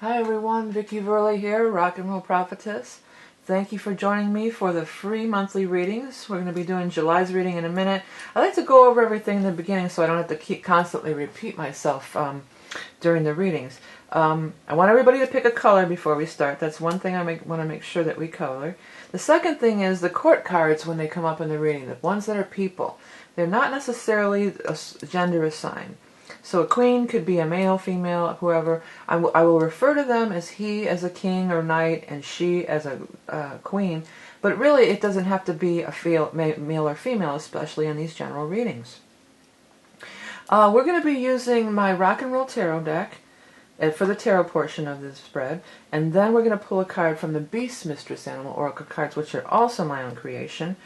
Hi everyone, Vickie here, Rock and Roll Prophetess. Thank you for joining me for the free monthly readings. We're going to be doing July's reading in a minute. I like to go over everything in the beginning so I don't have to constantly repeat myself during the readings. I want everybody to pick a color before we start. That's one thing I want to make sure that we color. The second thing is the court cards when they come up in the reading, the ones that are people. They're not necessarily a gender assigned. So a queen could be a male, female, whoever. I will refer to them as he as a king or knight and she as a queen. But really it doesn't have to be a male or female, especially in these general readings. We're going to be using my Rock and Roll Tarot deck for the tarot portion of this spread. And then we're going to pull a card from the Beast Mistress Animal Oracle cards, which are also my own creation.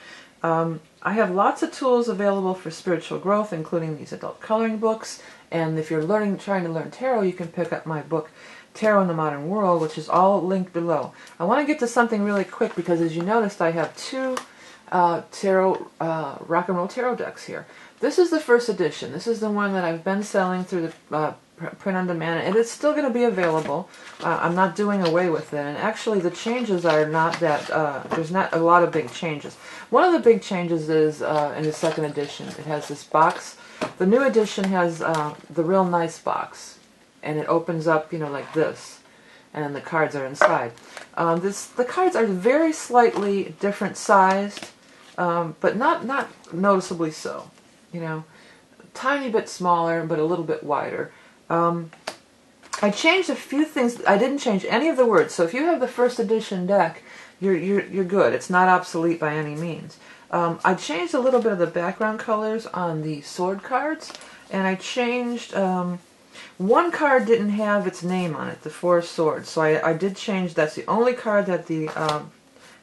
I have lots of tools available for spiritual growth, including these adult coloring books. And if you're trying to learn tarot, you can pick up my book, Tarot in the Modern World, which is all linked below. I want to get to something really quick because, as you noticed, I have two tarot Rock and Roll Tarot decks here. This is the first edition. This is the one that I've been selling through the print on demand, and it's still going to be available. I'm not doing away with it, and actually the changes are not that, there's not a lot of big changes. One of the big changes is in the second edition. It has this box. The new edition has the real nice box, and it opens up, you know, like this, and the cards are inside. The cards are very slightly different sized, but not noticeably so. You know, tiny bit smaller, but a little bit wider. I changed a few things. I didn't change any of the words. So if you have the first edition deck, you're good. It's not obsolete by any means. I changed a little bit of the background colors on the sword cards, and I changed. One card didn't have its name on it, the Four of Swords. So I did change. That's the only card that the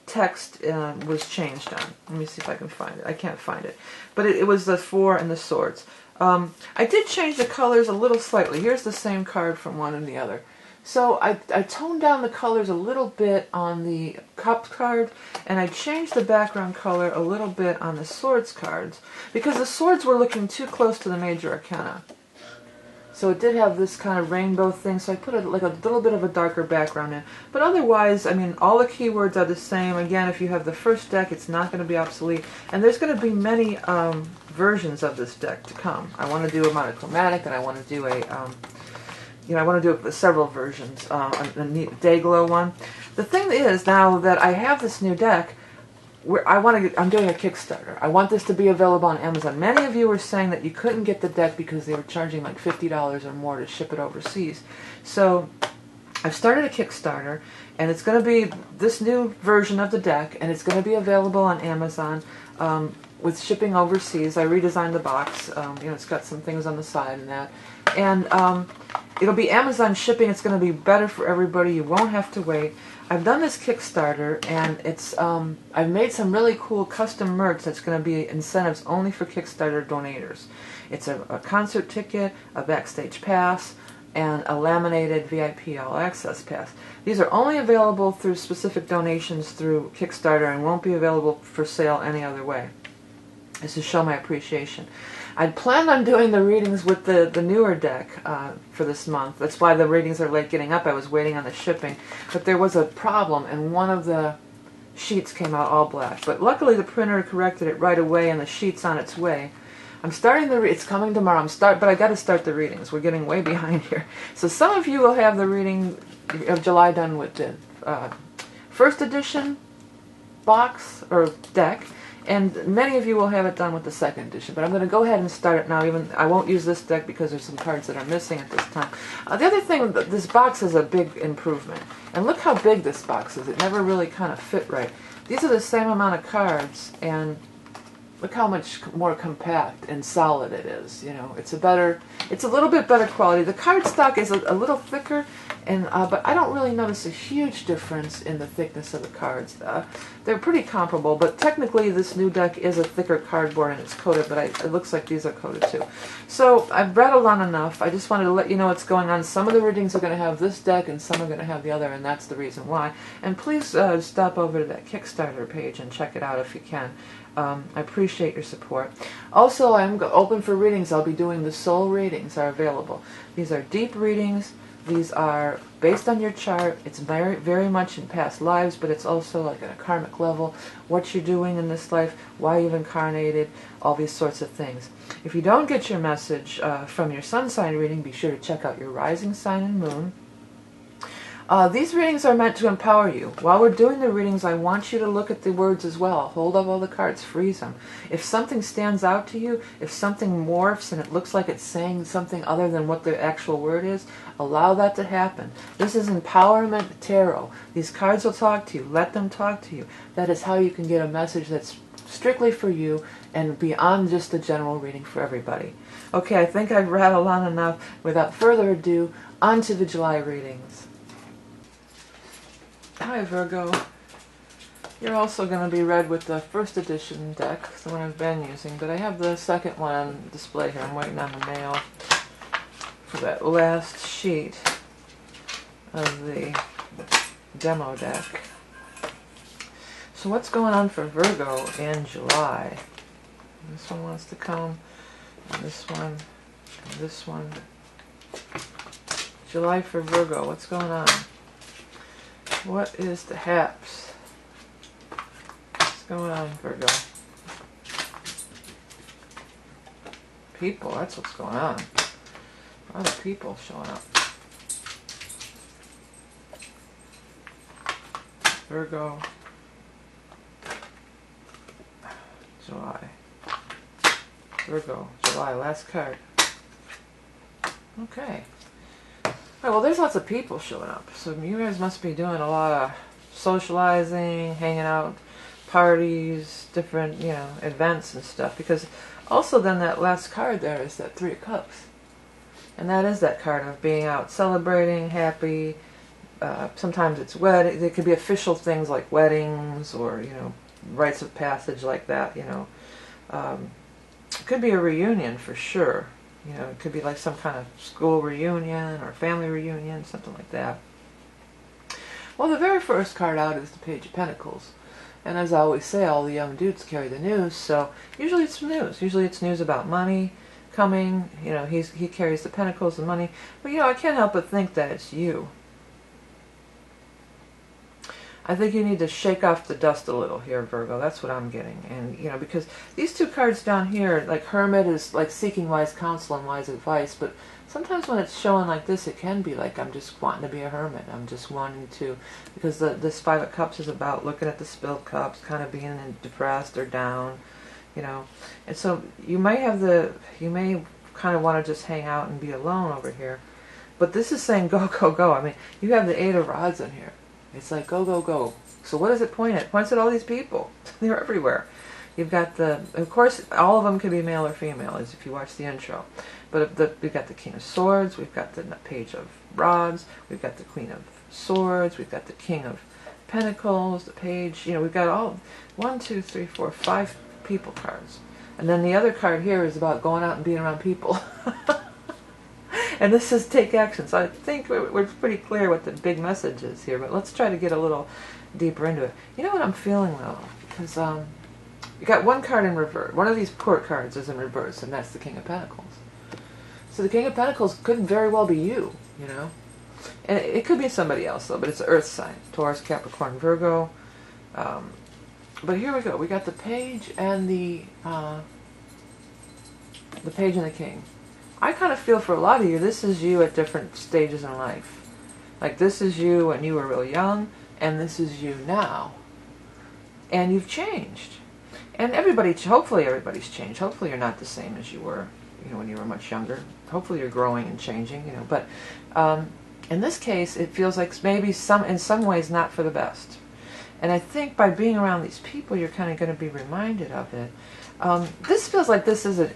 text was changed on. Let me see if I can find it. I can't find it. But it was the Four and the Swords. I did change the colors a little slightly. Here's the same card from one and the other. So I toned down the colors a little bit on the Cups card, and I changed the background color a little bit on the Swords cards, because the Swords were looking too close to the Major Arcana. So it did have this kind of rainbow thing, so I put like a little bit of a darker background in. But otherwise, I mean, all the keywords are the same. Again, if you have the first deck, it's not going to be obsolete. And there's going to be many versions of this deck to come. I want to do a monochromatic, and I want to do a, I want to do several versions, a neat day glow one. The thing is, now that I have this new deck, I'm doing a Kickstarter. I want this to be available on Amazon. Many of you were saying that you couldn't get the deck because they were charging like $50 or more to ship it overseas. So I've started a Kickstarter, and it's going to be this new version of the deck, and it's going to be available on Amazon with shipping overseas. I redesigned the box. It's got some things on the side and that. And it'll be Amazon shipping. It's going to be better for everybody. You won't have to wait. I've done this Kickstarter, and it's I've made some really cool custom merch that's going to be incentives only for Kickstarter donators. It's a concert ticket, a backstage pass, and a laminated VIP All Access pass. These are only available through specific donations through Kickstarter and won't be available for sale any other way. This is to show my appreciation. I'd planned on doing the readings with the newer deck for this month. That's why the readings are late getting up. I was waiting on the shipping. But there was a problem, and one of the sheets came out all black. But luckily the printer corrected it right away, and the sheet's on its way. I'm starting it's coming tomorrow. But I got to start the readings. We're getting way behind here. So some of you will have the reading of July done with the first edition box or deck. And many of you will have it done with the second edition, but I'm going to go ahead and start it now. I won't use this deck because there's some cards that are missing at this time. The other thing, this box is a big improvement. And look how big this box is. It never really kind of fit right. These are the same amount of cards, and look how much more compact and solid it is. You know, it's a little bit better quality. The card stock is a little thicker, but I don't really notice a huge difference in the thickness of the cards. They're pretty comparable, but technically this new deck is a thicker cardboard and it's coated, but it looks like these are coated too. So I've rattled on enough. I just wanted to let you know what's going on. Some of the readings are going to have this deck and some are going to have the other, and that's the reason why. And please stop over to that Kickstarter page and check it out if you can. I appreciate your support. Also, I'm open for readings. I'll be doing the soul readings are available. These are deep readings, These are based on your chart. It's very, very much in past lives, but it's also like at a karmic level, what you're doing in this life, why you've incarnated, all these sorts of things. If you don't get your message from your sun sign reading, be sure to check out your rising sign and moon. These readings are meant to empower you. While we're doing the readings, I want you to look at the words as well. Hold up all the cards, freeze them. If something stands out to you, if something morphs and it looks like it's saying something other than what the actual word is, allow that to happen. This is empowerment tarot. These cards will talk to you. Let them talk to you. That is how you can get a message that's strictly for you and beyond just a general reading for everybody. Okay, I think I've rattled on enough. Without further ado, on to the July readings. Hi Virgo. You're also going to be read with the first edition deck, the one I've been using, but I have the second one on display here. I'm waiting on the mail for that last sheet of the demo deck. So what's going on for Virgo in July? This one wants to come, and this one, and this one. July for Virgo, what's going on? What is the haps? What's going on, Virgo? People, that's what's going on. A lot of people showing up. Virgo. July. Virgo, July, last card. Okay. Right, well, there's lots of people showing up, so you guys must be doing a lot of socializing, hanging out, parties, different, events and stuff, because also then that last card there is that Three of Cups, and that is that card of being out celebrating, happy. Sometimes it's wedding. It could be official things like weddings or, rites of passage like that, It could be a reunion for sure. It could be like some kind of school reunion or family reunion, something like that. Well, the very first card out is the Page of Pentacles. And as I always say, all the young dudes carry the news, so usually it's news. Usually it's news about money coming. He carries the Pentacles, the money. But, I can't help but think that it's you. I think you need to shake off the dust a little here, Virgo. That's what I'm getting. And, because these two cards down here, like Hermit is like seeking wise counsel and wise advice, but sometimes when it's showing like this, it can be like, I'm just wanting to be a hermit. I'm just wanting to, because this Five of Cups is about looking at the spilled cups, kind of being depressed or down, And so you may kind of want to just hang out and be alone over here. But this is saying go, go, go. I mean, you have the Eight of Rods in here. It's like, go, go, go. So what does it point at? It points at all these people. They're everywhere. You've got of course, all of them can be male or female, as if you watch the intro. But we've got the King of Swords, we've got the Page of Rods, we've got the Queen of Swords, we've got the King of Pentacles, the Page, we've got all, 1, 2, 3, 4, 5 people cards. And then the other card here is about going out and being around people. And this says take action. So I think we're pretty clear what the big message is here, but let's try to get a little deeper into it. You know what I'm feeling though? Because you got one card in reverse. One of these court cards is in reverse, and that's the King of Pentacles. So the King of Pentacles could very well be you, And it could be somebody else though, but it's an earth sign. Taurus, Capricorn, Virgo. But here we go. We got the Page and the Page and the King. I kind of feel for a lot of you, this is you at different stages in life. Like this is you when you were really young, and this is you now. And you've changed. And hopefully everybody's changed. Hopefully you're not the same as you were, when you were much younger. Hopefully you're growing and changing, But in this case, it feels like maybe in some ways not for the best. And I think by being around these people, you're kind of going to be reminded of it. This feels like this isn't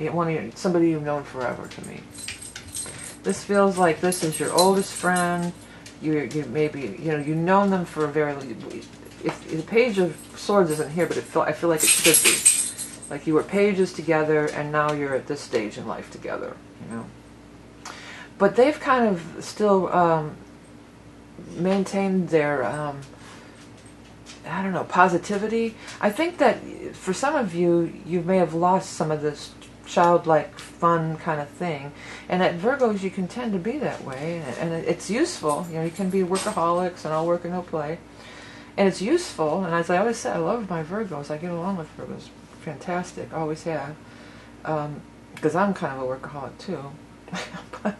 somebody you've known forever to me. This feels like this is your oldest friend. You maybe you've known them for a very. If the Page of Swords isn't here, but I feel like it should be. Like you were pages together, and now you're at this stage in life together. But they've kind of still maintained their. I don't know, positivity. I think that for some of you, you may have lost some of this childlike, fun kind of thing. And at Virgos, you can tend to be that way, and it's useful. You know, you can be workaholics and all work and no play, and it's useful. And as I always say, I love my Virgos. I get along with Virgos fantastic. Always have, because I'm kind of a workaholic too. But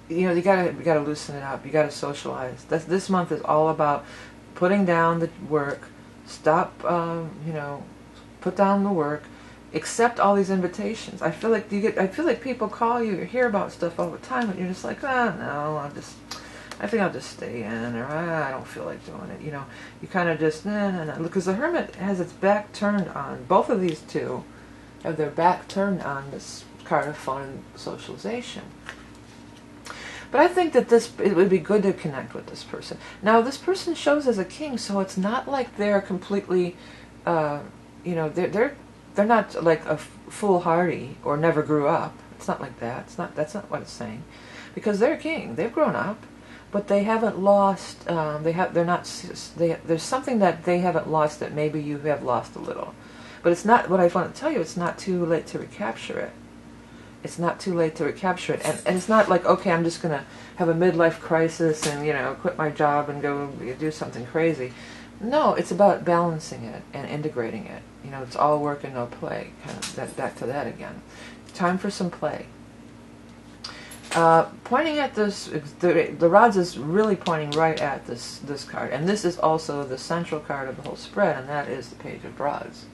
you know, you gotta loosen it up. You gotta socialize. This month is all about putting down the work. Stop, you know, put down the work. Accept all these invitations. I feel like people call you or hear about stuff all the time, and you're just like, no, I think I'll just stay in, or I don't feel like doing it. You know, you kind of just, no. Because the Hermit has its back turned on. Both of these two have their back turned on this card of fun and socialization. But I think that it would be good to connect with this person. Now, this person shows as a king, so it's not like they're completely, you know, they're not like a foolhardy or never grew up. It's not like that. That's not what it's saying, because they're a king. They've grown up, but they haven't lost. There's something that they haven't lost that maybe you have lost a little. But it's not. What I want to tell you, it's not too late to recapture it. It's not too late to recapture it, and it's not like, okay, I'm just going to have a midlife crisis and, you know, quit my job and go do something crazy. No, it's about balancing it and integrating it. You know, it's all work and no play. Kind of back to that again. Time for some play. Pointing at this, the rods is really pointing right at this card, and this is also the central card of the whole spread, and that is the Page of Rods.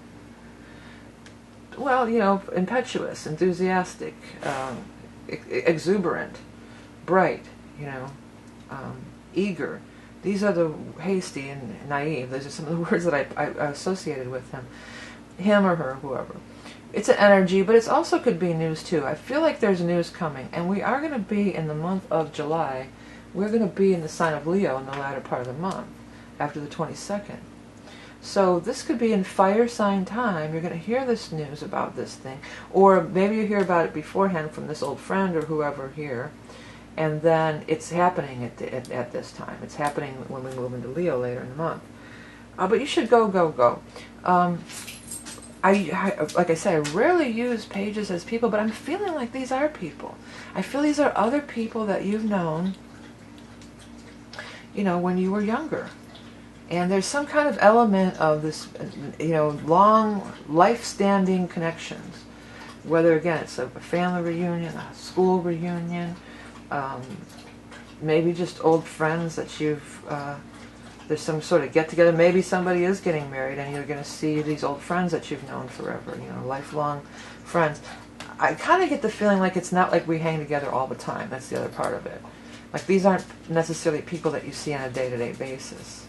Well, you know, impetuous, enthusiastic, exuberant, bright, you know, eager. These are the hasty and naive. Those are some of the words that I associated with him or her, whoever. It's an energy, but it also could be news too. I feel like there's news coming, and we are going to be in the month of July. We're going to be in the sign of Leo in the latter part of the month, after the 22nd. So this could be in fire sign time. You're going to hear this news about this thing, or maybe you hear about it beforehand from this old friend or whoever here, and then it's happening at this time. It's happening when we move into Leo later in the month. But you should go. Like I say, I rarely use pages as people, but I'm feeling like these are people. I feel these are other people that you've known, you know, when you were younger. And there's some kind of element of this, you know, long, life-standing connections. Whether, again, it's a family reunion, a school reunion, maybe just old friends that you've, there's some sort of get-together. Maybe somebody is getting married and you're going to see these old friends that you've known forever, you know, lifelong friends. I kind of get the feeling like it's not like we hang together all the time. That's the other part of it. Like, these aren't necessarily people that you see on a day-to-day basis.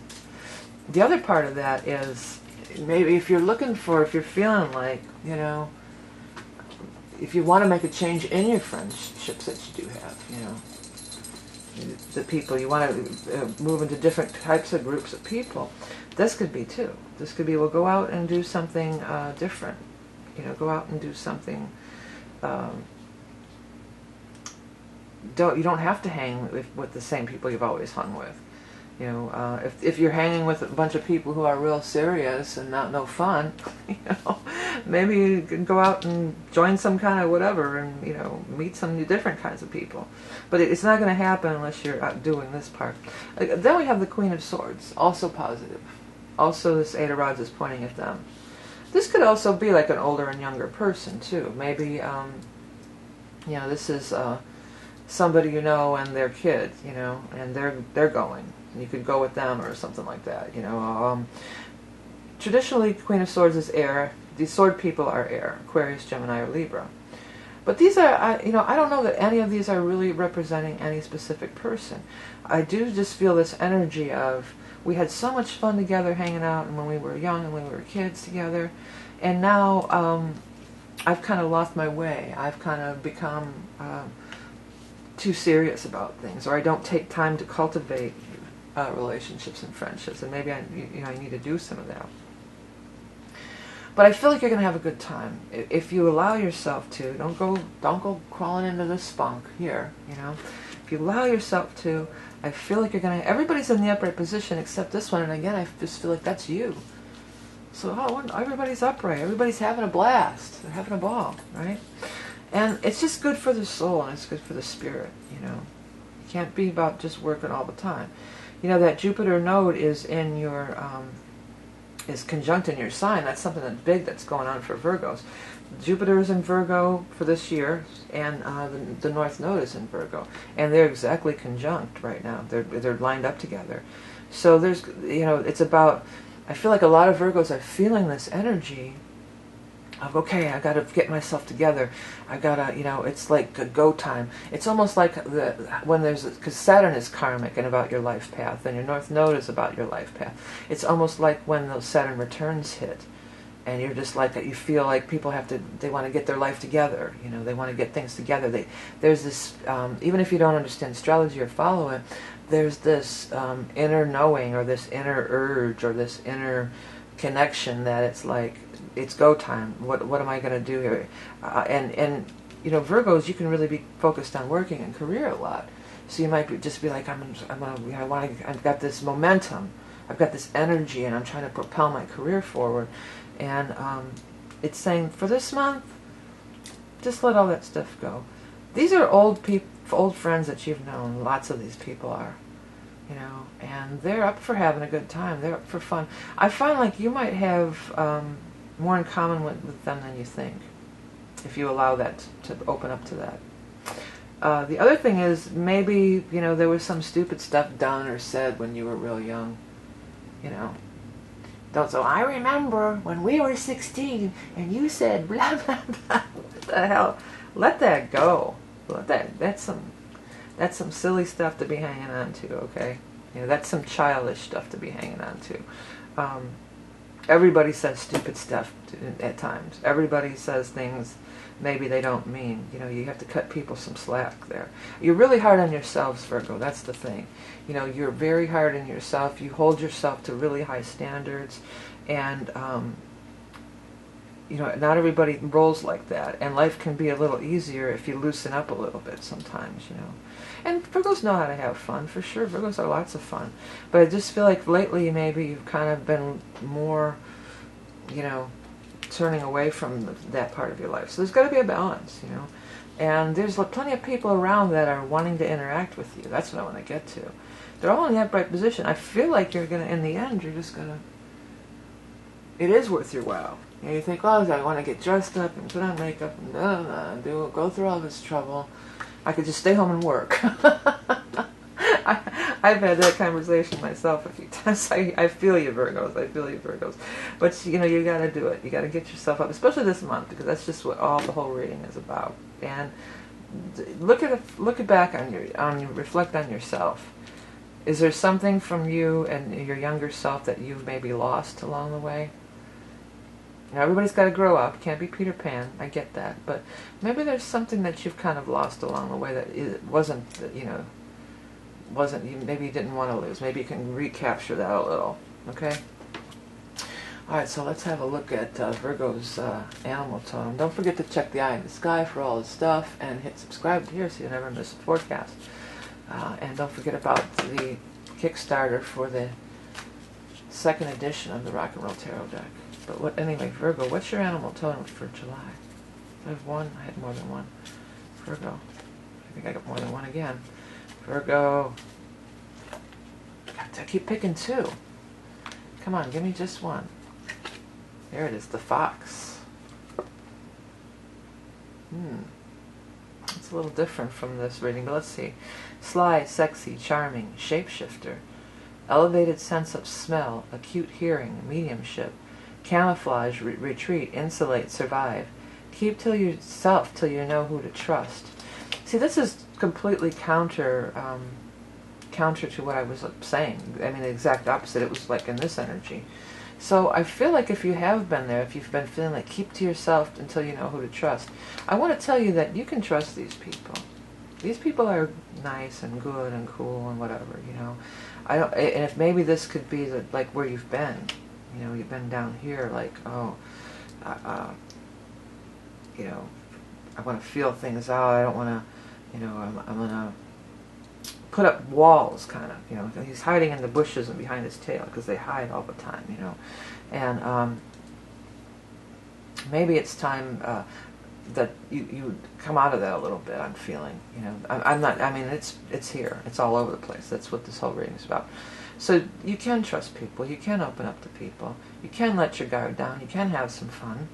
The other part of that is, maybe if you're feeling like, you know, if you want to make a change in your friendships that you do have, you know, the people, you want to move into different types of groups of people, this could be too. This could be, well, go out and do something different. You know, go out and do something. You don't have to hang with the same people you've always hung with. You know, if you're hanging with a bunch of people who are real serious and no fun, you know, maybe you can go out and join some kind of whatever and, you know, meet some different kinds of people. But it's not going to happen unless you're out doing this part. Then we have the Queen of Swords, also positive. Also, this Eight of Rods is pointing at them. This could also be like an older and younger person too. Maybe, you know, this is somebody you know and their kid, you know, and they're going. You could go with them or something like that, you know. Traditionally, Queen of Swords is air. These sword people are air, Aquarius, Gemini, or Libra. But these are, you know, I don't know that any of these are really representing any specific person. I do just feel this energy of, we had so much fun together hanging out and when we were young and when we were kids together, and now I've kind of lost my way. I've kind of become too serious about things, or I don't take time to cultivate relationships and friendships, and maybe I need to do some of that. But I feel like you're going to have a good time if you allow yourself to. Don't go crawling into this spunk here. You know, if you allow yourself to, I feel like you're going to. Everybody's in the upright position except this one, and again, I just feel like that's you. So everybody's upright. Everybody's having a blast. They're having a ball, right? And it's just good for the soul, and it's good for the spirit, you know. You can't be about just working all the time. You know, that Jupiter node is in your, is conjunct in your sign. That's something that's big that's going on for Virgos. Jupiter is in Virgo for this year, and the North Node is in Virgo. And they're exactly conjunct right now. They're lined up together. So there's, you know, it's about, I feel like a lot of Virgos are feeling this energy of, okay, I got to get myself together. I got to, you know, it's like a go time. It's almost like when there's, because Saturn is karmic and about your life path, and your North Node is about your life path. It's almost like when those Saturn returns hit, and you're just like, you feel like people have to, they want to get their life together, you know, they want to get things together. There's this, even if you don't understand astrology or follow it, there's this inner knowing, or this inner urge, or this inner connection that it's like, it's go time. What am I going to do here? And you know, Virgos, you can really be focused on working and career a lot. So you might just be like, I've got this momentum, I've got this energy, and I'm trying to propel my career forward. And it's saying for this month, just let all that stuff go. These are old friends that you've known. Lots of these people are, you know, and they're up for having a good time. They're up for fun. I find like you might have more in common with them than you think, if you allow that to open up to that. The other thing is, maybe, you know, there was some stupid stuff done or said when you were real young, you know. So I remember when we were 16 and you said blah blah blah. What the hell? Let that go. That's some silly stuff to be hanging on to, okay? You know, that's some childish stuff to be hanging on to. Everybody says stupid stuff at times. Everybody says things maybe they don't mean. You know, you have to cut people some slack there. You're really hard on yourselves, Virgo. That's the thing. You know, you're very hard on yourself. You hold yourself to really high standards, and you know, not everybody rolls like that. And life can be a little easier if you loosen up a little bit sometimes. You know, and Virgos know how to have fun for sure. Virgos are lots of fun, but I just feel like lately maybe you've kind of been more, you know, turning away from that part of your life. So there's got to be a balance, you know. And there's plenty of people around that are wanting to interact with you. That's what I want to get to. They're all in the upright position. I feel like you're going to, in the end, you're just going to, it is worth your while. You know, you think, oh, I want to get dressed up and put on makeup and go through all this trouble. I could just stay home and work. I've had that conversation myself a few times. I feel you, Virgos. I feel you, Virgos. But, you know, you got to do it. You got to get yourself up, especially this month, because that's just what the whole reading is about. And look back on reflect on yourself. Is there something from you and your younger self that you've maybe lost along the way? Now, everybody's got to grow up. Can't be Peter Pan. I get that. But maybe there's something that you've kind of lost along the way that wasn't, you know, maybe you didn't want to lose. Maybe you can recapture that a little. Okay? Alright, so let's have a look at Virgo's animal totem. Don't forget to check the eye in the sky for all the stuff, and hit subscribe here so you never miss a forecast. And don't forget about the Kickstarter for the second edition of the Rock and Roll Tarot deck. But anyway, Virgo, what's your animal totem for July? I have one. I had more than one. Virgo. I think I got more than one again. Virgo. I keep picking two. Come on, give me just one. There it is, the fox. It's a little different from this reading, but let's see. Sly, sexy, charming, shapeshifter, elevated sense of smell, acute hearing, mediumship, camouflage, retreat, insulate, survive. Keep to yourself till you know who to trust. See, this is completely counter to what I was saying. I mean, the exact opposite. It was like in this energy. So I feel like if you have been there, if you've been feeling like keep to yourself until you know who to trust, I want to tell you that you can trust these people. These people are nice and good and cool and whatever, you know. And if maybe this could be like where you've been, you know, you've been down here, like, oh, you know, I want to feel things out. I don't want to, you know, I'm gonna put up walls, kind of, you know. He's hiding in the bushes and behind his tail because they hide all the time, you know. And maybe it's time that you come out of that a little bit. I'm feeling, I'm not. I mean, it's here. It's all over the place. That's what this whole reading is about. So you can trust people. You can open up to people. You can let your guard down. You can have some fun,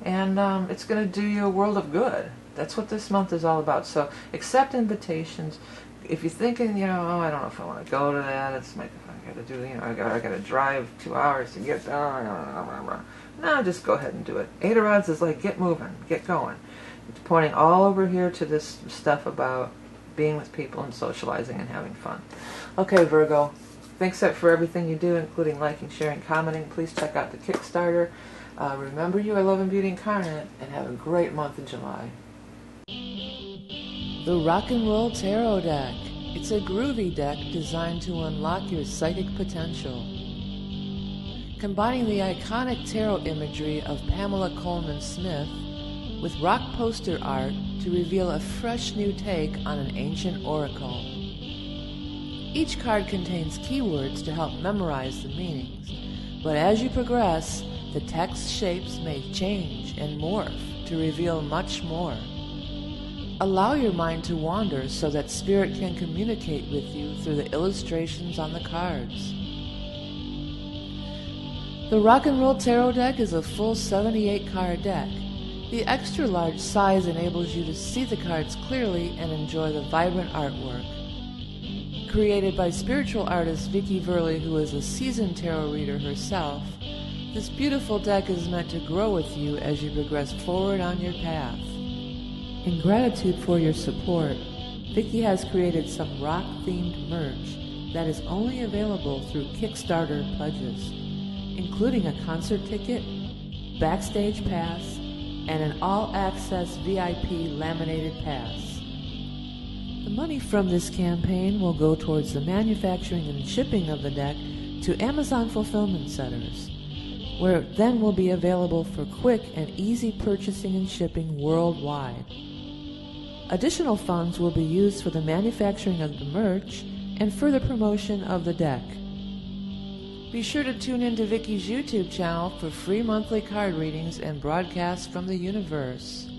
and it's going to do you a world of good. That's what this month is all about. So accept invitations. If you're thinking, oh, I don't know if I want to go to that. It's I got to do, I got to drive 2 hours to get there. No, just go ahead and do it. 8 of Rods is like, get moving, get going. It's pointing all over here to this stuff about being with people and socializing and having fun. Okay, Virgo, thanks for everything you do, including liking, sharing, commenting. Please check out the Kickstarter. Remember you, I love and beauty incarnate, and have a great month of July. The Rock and Roll Tarot Deck. It's a groovy deck designed to unlock your psychic potential. Combining the iconic tarot imagery of Pamela Coleman Smith with rock poster art to reveal a fresh new take on an ancient oracle. Each card contains keywords to help memorize the meanings, but as you progress, the text shapes may change and morph to reveal much more. Allow your mind to wander so that Spirit can communicate with you through the illustrations on the cards. The Rock and Roll Tarot Deck is a full 78-card deck. The extra large size enables you to see the cards clearly and enjoy the vibrant artwork. Created by spiritual artist Vickie, who is a seasoned tarot reader herself, this beautiful deck is meant to grow with you as you progress forward on your path. In gratitude for your support, Vickie has created some rock-themed merch that is only available through Kickstarter pledges, including a concert ticket, backstage pass, and an all-access VIP laminated pass. The money from this campaign will go towards the manufacturing and shipping of the deck to Amazon fulfillment centers, where it then will be available for quick and easy purchasing and shipping worldwide. Additional funds will be used for the manufacturing of the merch and further promotion of the deck. Be sure to tune in to Vickie's YouTube channel for free monthly card readings and broadcasts from the universe.